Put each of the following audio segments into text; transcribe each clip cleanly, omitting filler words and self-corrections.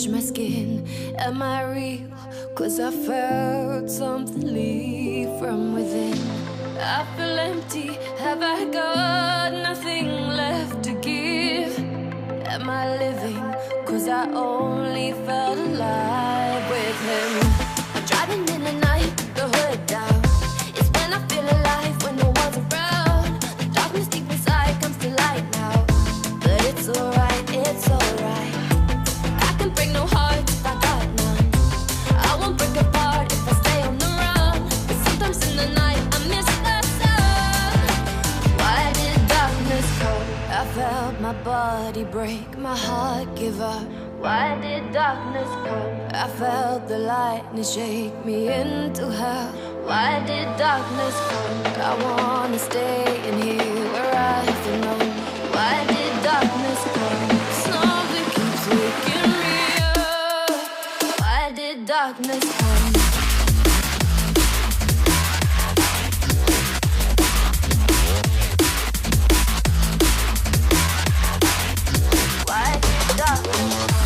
touch my skin. Am I real? 'Cause I felt something leave from within. I feel empty. Have I got nothing left to give? Am I living? 'Cause I only felt alive with him. I'm driving in the night, the hood down. It's when I feel alive, when no one's around. The darkness deep inside comes to light now. But it's alright, it's alright. I can break no heart if I got none. I won't break apart if I stay on the run. But sometimes in the night I miss the sun. Why did darkness come? I felt my body break, my heart give up. Why did darkness come? I felt the lightning shake me into hell. Why did darkness come? I wanna stay in here where I belong. Why did darkness come? Something keeps waking me up. Why did darkness come? Why did darkness come?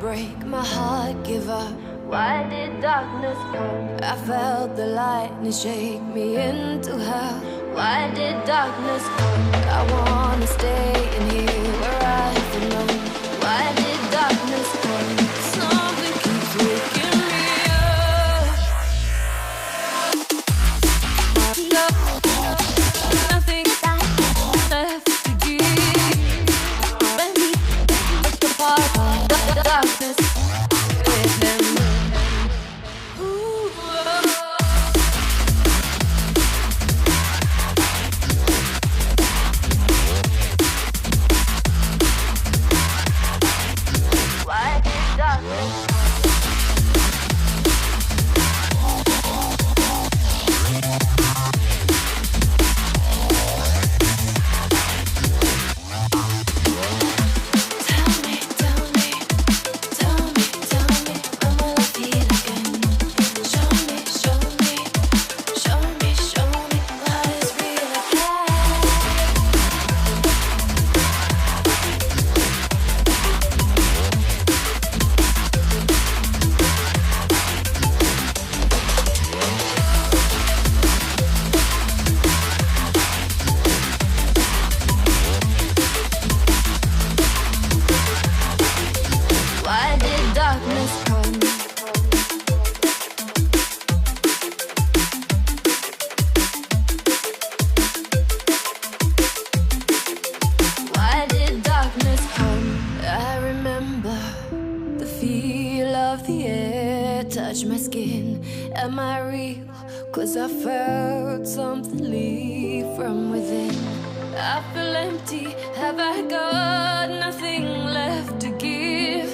Break, my heart give up. Why did darkness come? I felt the lightning shake me into hell. Why did darkness come? I wanna stay in here where I belong. Why did darkness come? Something keeps waking me up. Nothing left to give. When we break apart, darkness with him. Why did darkness my skin? Am I real? 'Cause I felt something leave from within. I feel empty. Have I got nothing left to give?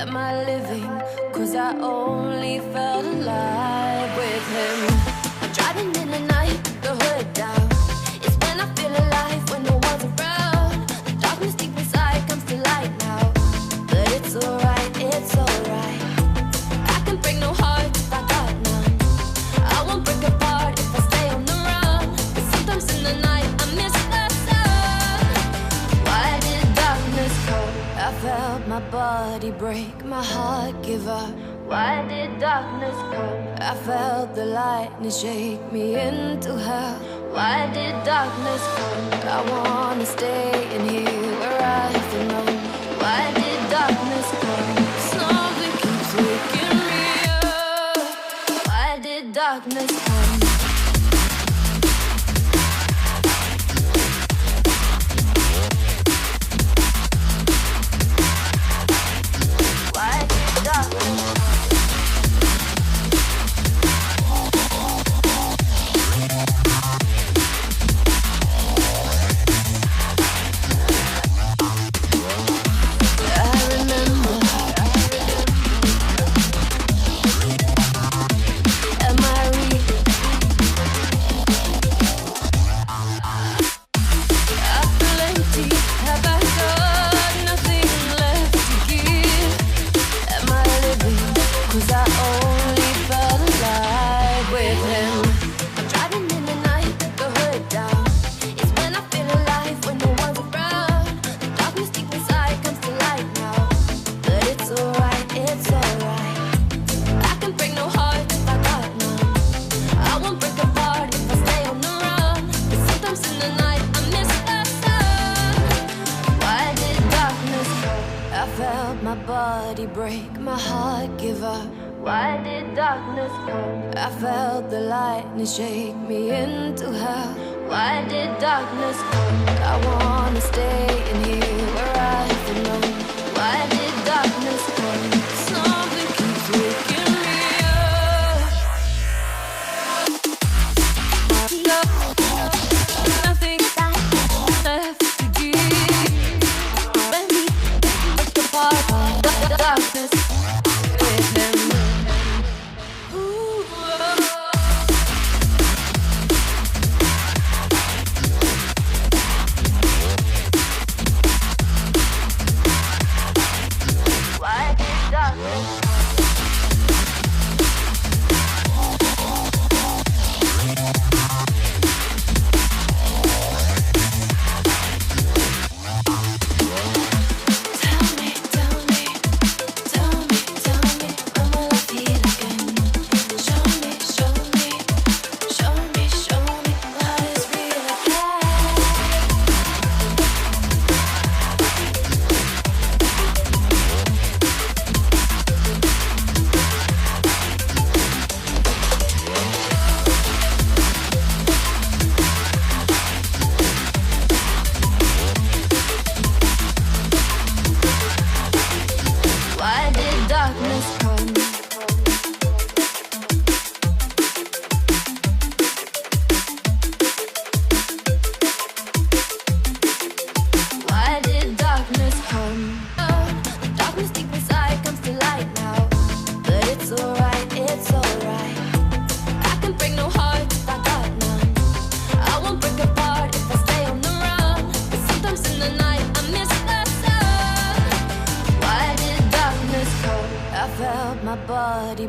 Am I living? 'Cause I only felt alive with him. I'm driving in the night, the hood down. It's when I feel alive, when no one's around. The darkness deep inside comes to light now. But it's alright, it's alright. Break no heart if I got none. I won't break apart if I stay on the run. But sometimes in the night I miss the sun. Why did darkness come? I felt my body break, my heart give up. Why did darkness come? I felt the lightning shake me into hell. Why did darkness come? I wanna stay in here where I belong. Why did darkness come? Something keeps waking me up. darkness come? Why did darkness come? Break, my heart give up. Why did darkness come? I felt the lightness shake me into hell. Why did darkness come? I wanna stay in here where I belong. Why did darkness come? Something keeps waking me up. Nothing left to give. When we look apart, the darkness with him. Why did darkness?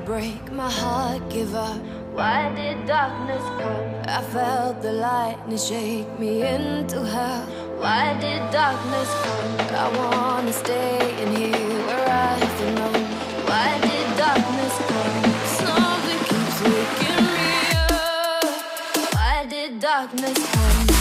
Break, my heart give up. Why did darkness come? I felt the lightness shake me into hell. Why did darkness come? I wanna stay in here where I belong. Why did darkness come? Something keeps waking me up. Why did darkness come?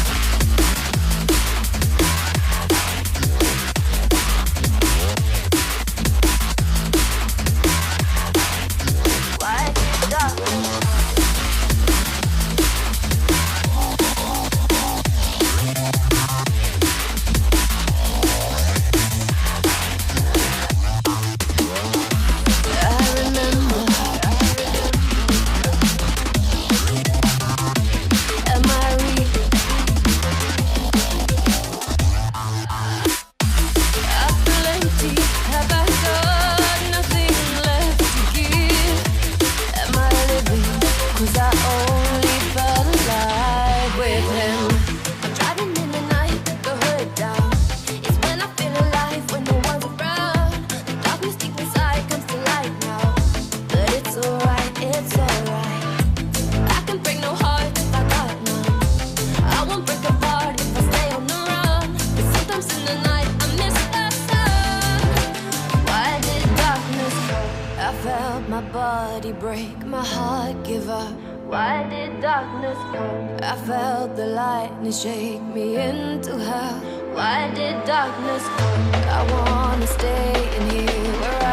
body break, my heart give up. Why did darkness come? I felt the lightning shake me into hell. Why did darkness come? I wanna stay in here where